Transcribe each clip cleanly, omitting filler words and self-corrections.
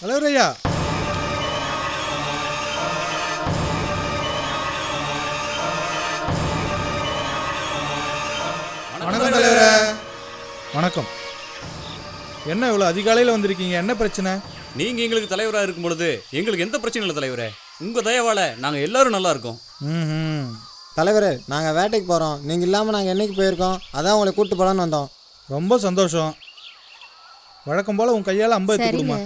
தலைவரையா, வணக்கம் தலைவரே. வணக்கம். என்ன இவ்வளோ அதிகாலையில் வந்திருக்கீங்க? என்ன பிரச்சனை? நீங்கள் எங்களுக்கு தலைவராக இருக்கும் பொழுது எங்களுக்கு எந்த பிரச்சனையும் இல்லை தலைவரே. உங்கள் தயவால் நாங்கள் எல்லாரும் நல்லா இருக்கோம். தலைவரே, நாங்கள் வேட்டைக்கு போகிறோம். நீங்கள் இல்லாமல் நாங்கள் என்னைக்கு போயிருக்கோம்? அதான் உங்களை கூப்பிட்டு போகலான்னு வந்தோம். ரொம்ப சந்தோஷம். வழக்கம் போல் உன் கையால் 50 கொடுமா.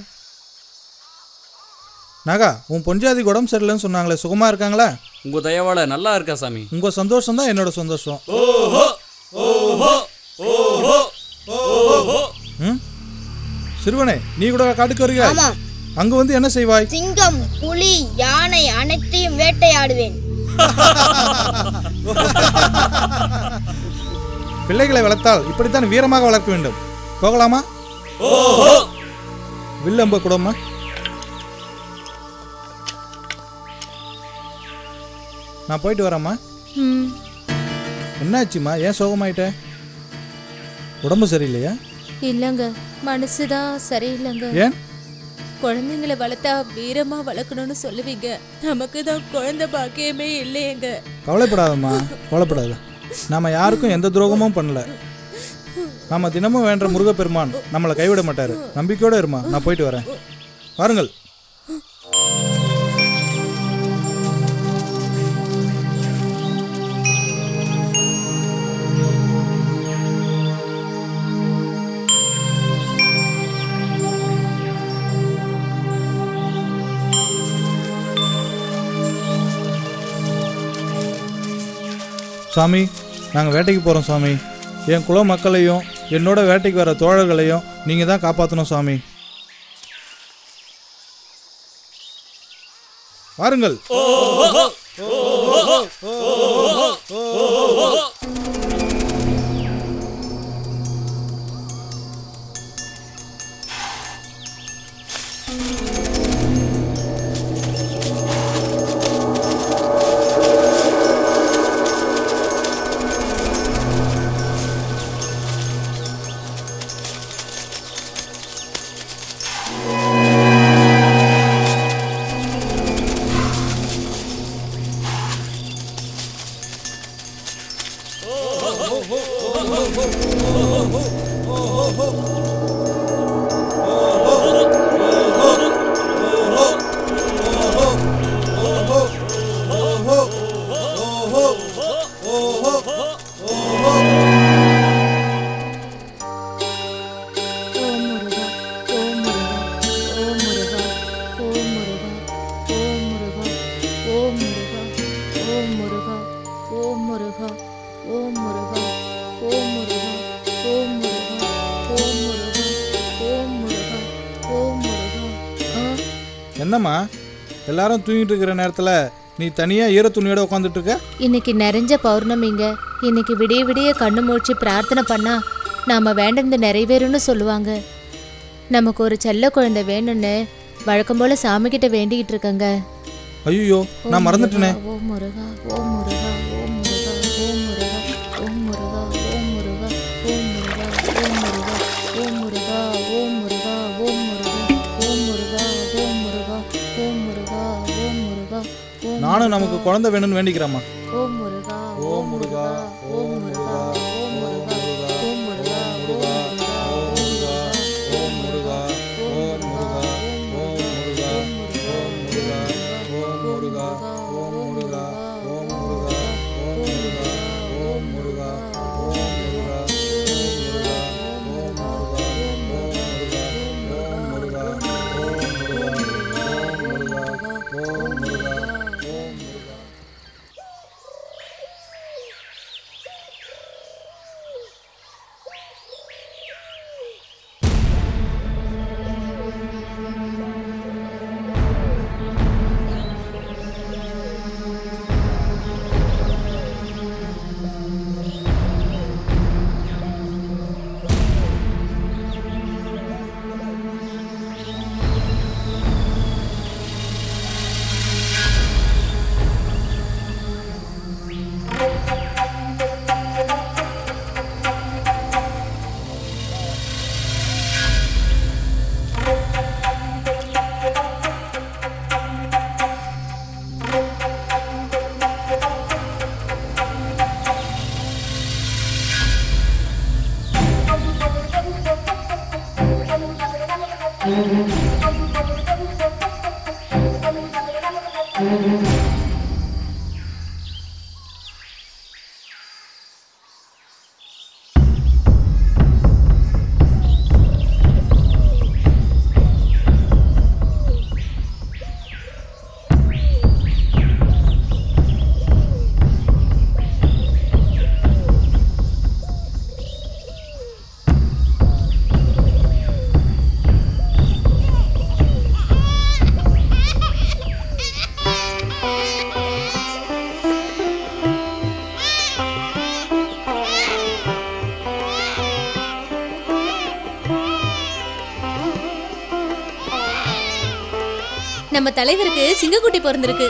நாகா, உன் பொஞ்சாதி உடம்பு சரியில்லைன்னு சொன்னாங்களே, சுகமாக இருக்காங்களா? உங்கள் தயவால் நல்லா இருக்கா சாமி. உங்கள் சந்தோஷம் தான் என்னோட சந்தோஷம். சிறுவனே, நீ கூட காட்டுக்கு வருகிறாய். அங்கு வந்து என்ன செய்வாய்? சிங்கம், புலி, யானை அனைத்தையும் வேட்டையாடுவேன். பிள்ளைகளை வளர்த்தால் இப்படித்தான் வீரமாக வளர்க்க வேண்டும். போகலாமா? வில்லம்ப கூடமா? நான் போயிட்டு வரேம்மா. என்னாச்சுமா, ஏன் சோகமாயிட்ட? உடம்பு சரியில்லையா? இல்லைங்க, மனசுதான் சரியில்லைங்க. ஏன்? குழந்தைங்களை வளர்த்தா வீரமா வளர்க்கணும்னு சொல்லுவீங்க, நமக்கு தான் குழந்தை பாக்கியமே இல்லையேங்க. கவலைப்படாதம்மா, கவலைப்படாத. நாம யாருக்கும் எந்த துரோகமும் பண்ணல. நாம தினமும் வேண்ட முருகப்பெருமான் நம்மளை கைவிட மாட்டாரு. நம்பிக்கையோட இருமா. நான் போயிட்டு வரேன். வாருங்கள். சாமி, நாங்கள் வேட்டைக்கு போகிறோம் சாமி. என் குல மக்களையும் என்னோட வேட்டைக்கு வர தோழர்களையும் நீங்கள் தான் காப்பாற்றணும் சாமி. வாருங்கள். என்னம்மா, எல்லாரும் தூங்கிட்டு இருக்கிற நேரத்தில் நீ தனியாக ஈர துணியோட உட்காந்துட்டு இருக்க? இன்னைக்கு நிறைஞ்ச பௌர்ணமிங்க. இன்னைக்கு விடிய விடிய கண்ணு மூழ்ச்சி பிரார்த்தனை பண்ணா நாம வேண்டது நிறைவேறும்னு சொல்லுவாங்க. நமக்கு ஒரு செல்ல குழந்தை வேணும்னு வழக்கம் போல சாமி கிட்ட வேண்டிக்கிட்டு இருக்கங்க. ஐயோ, நான் மறந்துட்டேனே. ஓ முருகா, ஓ முருகா, ஓ முருகா, ஓ முருகா, ஓ முருகா, ஓ முருகா, ஓ முருகா, ஓ முருகா, ஓ முருகா, ஓ முருகா, ஓ முருகா, ஓ முருகா, ஓ முருகா, ஓ முருகா, ஓ முருகா. நானும் நமக்கு குழந்தை வேணும்னு வேண்டிக்கிறேம்மா. ஓ முருகா, ஓ முருகா, ஓ முருகா, ஓ முருகா, ஓ முருகா, ஓ முருகா, ஓ முருகா, ஓ முருகா, ஓ முருகா, ஓ முருகா, ஓ முருகா, ஓ முருகா, ஓ முருகா, ஓ முருகா, ஓ முருகா, ஓ முருகா, நம்ம தலைவருக்கு சிங்கக்குட்டி பிறந்திருக்கு.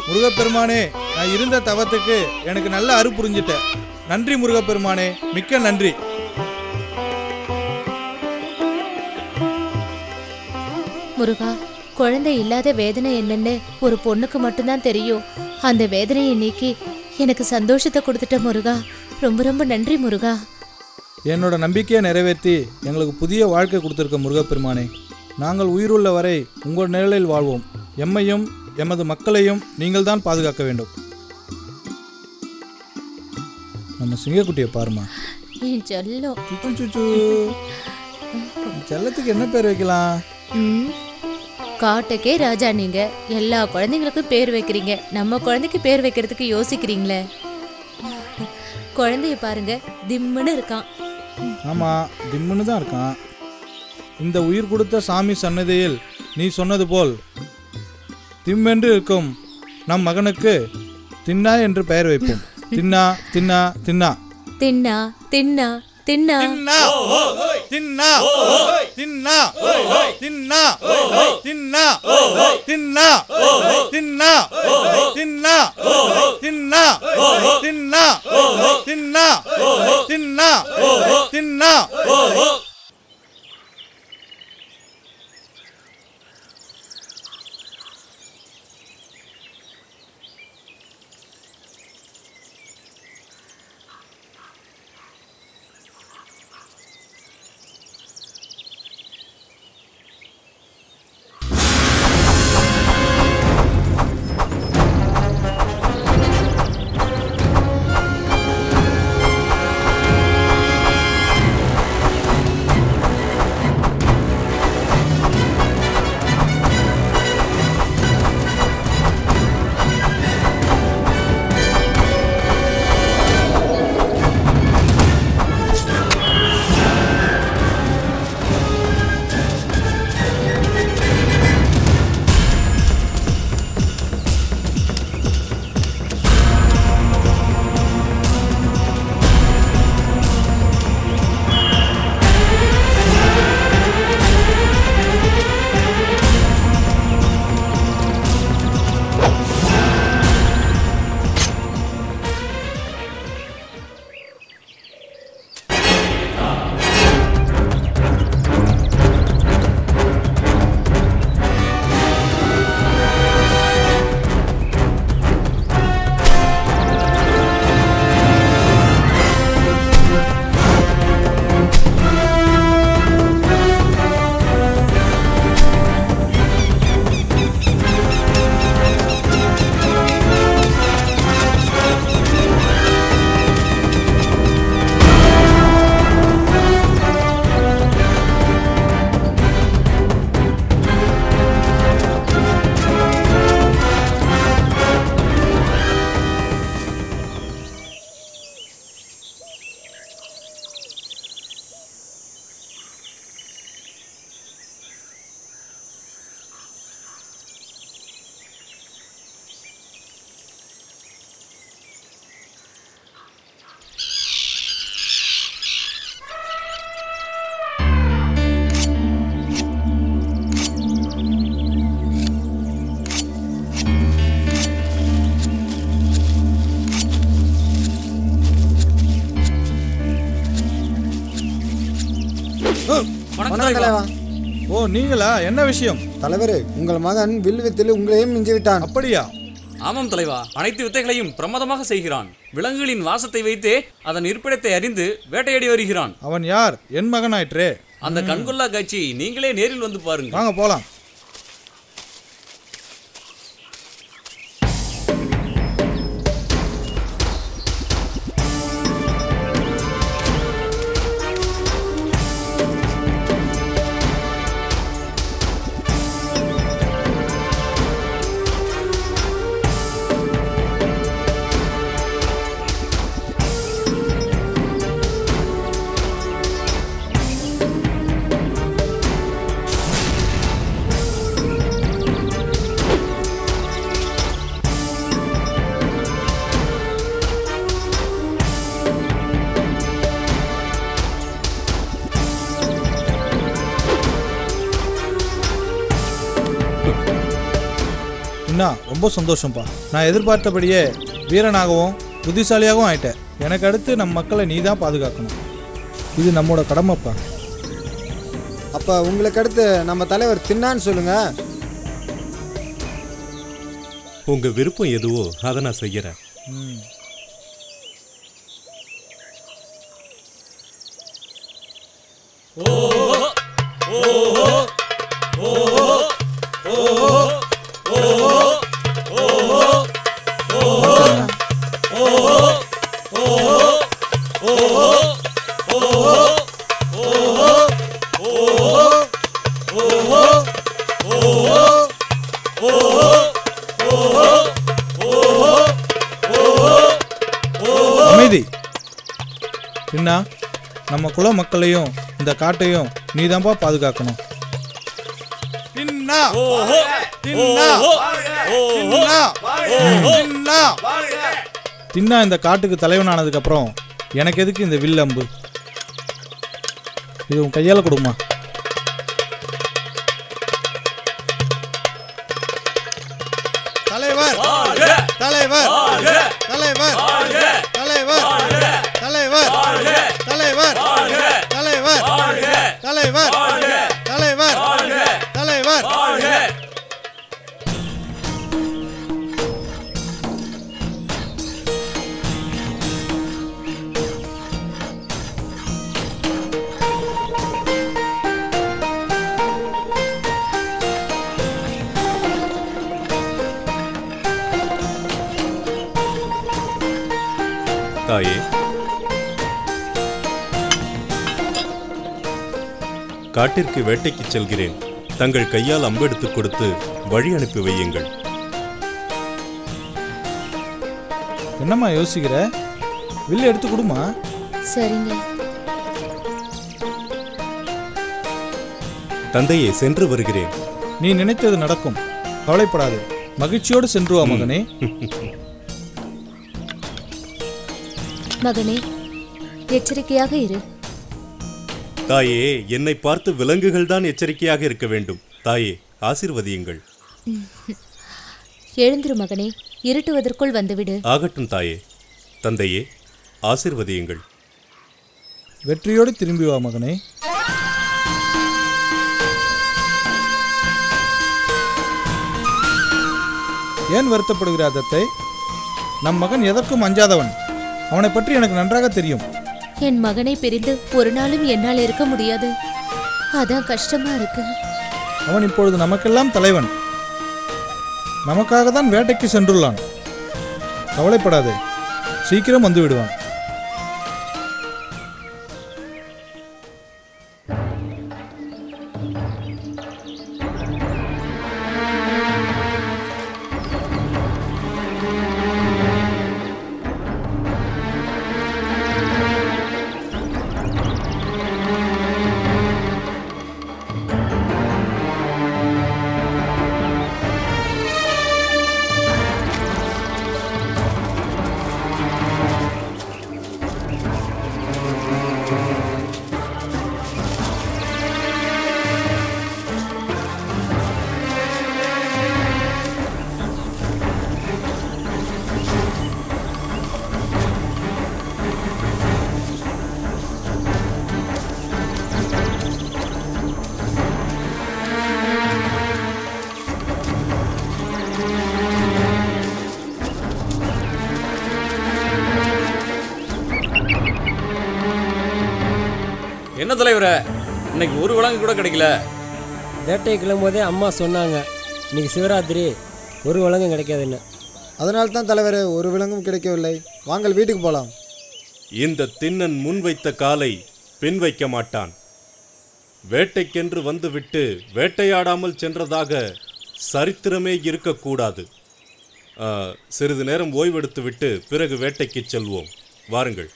முருகப்பெருமானே, நான் இருந்த தவத்துக்கு எனக்கு நல்ல அருள் புரிஞ்சிட்ட. நன்றி முருகப்பெருமானே, மிக்க நன்றி. முருகா, குழந்தை இல்லாத வேதனை என்னன்னு ஒரு பொண்ணுக்கு மட்டும்தான் தெரியும். அந்த வேதனையை நீக்கி எனக்கு சந்தோஷத்தை கொடுத்துட்ட முருகா. ரொம்ப ரொம்ப நன்றி முருகா. என்னோட நம்பிக்கையை நிறைவேற்றி எங்களுக்கு புதிய வாழ்க்கை கொடுத்துருக்க முருகப்பெருமானே, நாங்கள் உயிருள்ள வரை உங்கள் நிழலில் வாழ்வோம். எம்மையும் எமது மக்களையும் நீங்கள் தான் பாதுகாக்க வேண்டும். நம்ம சிங்கக்குட்டியை பாருமா. என் செல்லம். சுச்சு செல்லத்துக்கு என்ன பேர் வைக்கலாம்? காட்டுக்கே ராஜா. நீங்க எல்லா குழந்தைங்களுக்கும் பேர் வைக்கிறீங்க, நம்ம குழந்தைக்கு பேர் வைக்கிறதுக்கு யோசிக்கிறீங்களே. குழந்தைய பாருங்க, திம்முன்னு இருக்கான். ஆமா, திம்முன்னு தான் இருக்கான். இந்த உயிர் கொடுத்த சாமி சன்னதியில் நீ சொன்னது போல் திம்மென்று இருக்கும் நம் மகனுக்கு தின்னா என்று பெயர் வைப்போம். தின்னா தின்னா தின்னா தின்னா தின்னா தின்னா தின்னா தின்னா தின்னா தின்னா தின்னா தின்னா தின்னா தின்னா தின்னா தின்னா தின்னா தின்னா. வணக்கம் தலைவா. ஓ நீங்களா? என்ன விஷயம்? தலைவரே, உங்கள் மகன் வில்வித்தில் உங்களையும் மிஞ்சி விட்டான். அப்படியா? ஆமாம் தலைவா, அனைத்து வித்தைகளையும் பிரமாதமாக செய்கிறான். விலங்குகளின் வாசத்தை வைத்து அதன் இருப்பிடத்தை அறிந்து வேட்டையாடி வருகிறான். அவன் யார்? என் மகன் ஆயிற்றே. அந்த கண்கொள்ளா காட்சி நீங்களே நேரில் வந்து பாருங்க. வாங்க போலாம். என்ன ரொம்ப சந்தோஷம்ப்பா. நான் எதிர்பார்த்தபடியே வீரனாகவும் புத்திசாலியாகவும் ஆயிட்டேன். எனக்கு அடுத்து நம் மக்களை நீ தான் பாதுகாக்கணும். இது நம்மளோட கடமைப்பா. அப்போ உங்களுக்கு அடுத்து நம்ம தலைவர் தின்னான்னு சொல்லுங்க. உங்க விருப்பம் எதுவோ அதை நான் செய்யறேன். அமைதி. என்ன நம்ம குல மக்களையும் இந்த காட்டையும் நீதான்பா பாதுகாக்கணும். தின்னா இந்த காட்டுக்கு தலைவனானதுக்கு அப்புறம் எனக்கு எதுக்கு இந்த வில் அம்பு? இது உன் கையால கொடுமா. தலைவர் தலைவர் தலைவர் தலைவர் தலைவர் தலைவர் தலைவர் தலைவர் தலைவர் தலைவர். தாயே, காட்டிற்கு வேட்டைக்கு செல்கிறேன். தங்கள் கையால் அம்பெடுத்து கொடுத்து வழி அனுப்பி வையுங்கள். என்னம்மா யோசிக்கிற? வில்லு எடுத்து கொடுமா. சரிங்க. தந்தையே, சென்று வருகிறேன். நீ நினைத்தது நடக்கும், கவலைப்படாதே. மகிழ்ச்சியோடு சென்று வா மகனே. மகனே, எச்சரிக்கையாக இரு. தாயே, என்னை பார்த்து விலங்குகள் தான் எச்சரிக்கையாக இருக்க வேண்டும். தாயே, ஆசீர்வதியுங்கள். எழுந்திரு மகனே, இருட்டுவதற்குள் வந்துவிடு. ஆகட்டும் தாயே. தந்தையே, ஆசீர்வதியுங்கள். வெற்றியோடு திரும்பி வா மகனே. ஏன் வருத்தப்படுகிறார் தத்தை? நம் மகன் எதற்கும் அஞ்சாதவன். அவனை பற்றி எனக்கு நன்றாக தெரியும். என் மகனை பிரிந்து ஒரு நாளும் என்னால் இருக்க முடியாது. அதான் கஷ்டமா இருக்கு. அவன் இப்பொழுது நமக்கெல்லாம் தலைவன். நமக்காக தான் வேட்டைக்கு சென்றுள்ளான். கவலைப்படாதே, சீக்கிரம் வந்து விடுவான். என்ன தலைவரே, இன்னைக்கு ஒரு விலங்கு கூட கிடைக்கல. வேட்டையை கிளம்பும்போதே அம்மா சொன்னாங்க, இன்னைக்கு சிவராத்திரி ஒரு விலங்கும் கிடைக்காதுன்னு. அதனால தான் தலைவரே ஒரு விலங்கும் கிடைக்கவில்லை. வாங்கள் வீட்டுக்கு போகலாம். இந்த திண்ணன் முன்வைத்த காலை பின் வைக்க மாட்டான். வேட்டைக்கென்று வந்துவிட்டு வேட்டையாடாமல் சென்றதாக சரித்திரமே இருக்கக்கூடாது. சிறிது நேரம் ஓய்வெடுத்து விட்டு பிறகு வேட்டைக்கு செல்வோம். வாருங்கள்.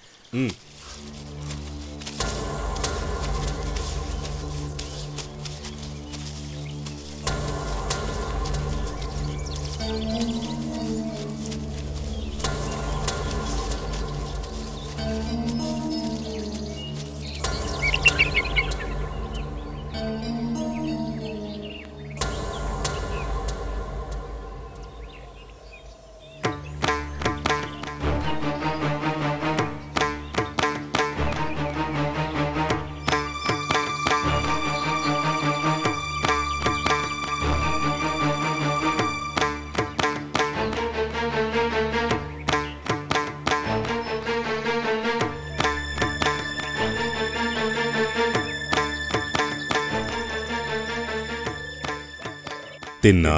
தின்னா,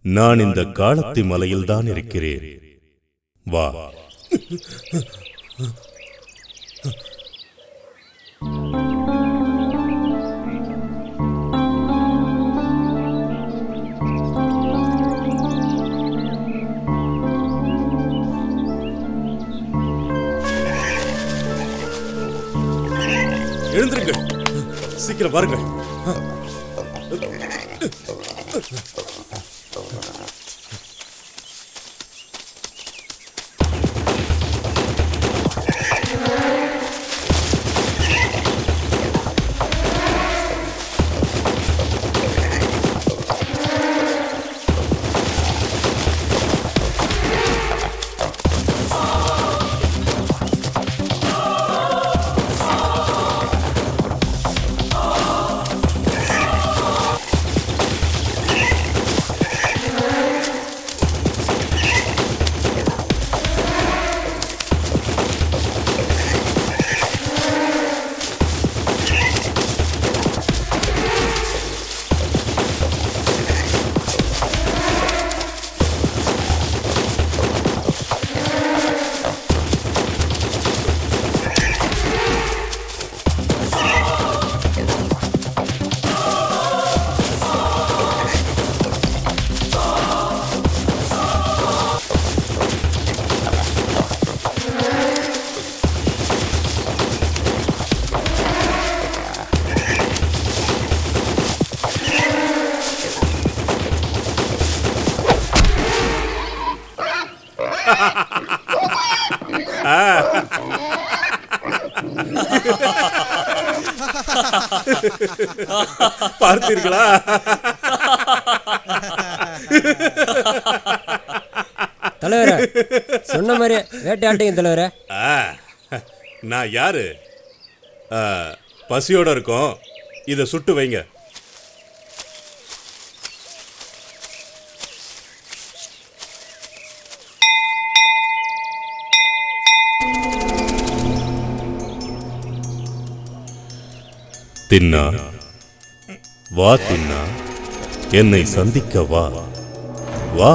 நான் இந்த காளத்தி மலையில்தான் இருக்கிறேன். வா. எழுந்திருங்கள், சீக்கிரம் வாருங்கள். பார்த்தீர்களா? தலைவரே, சொன்ன மாதிரி வேட்டையாட்டீங்க தலைவரே. நான் யாரு? பசியோட இருக்கோம், இதை சுட்டு வைங்க. தின்னா, வா தின்னா, என்னை சந்திக்க வா. வா.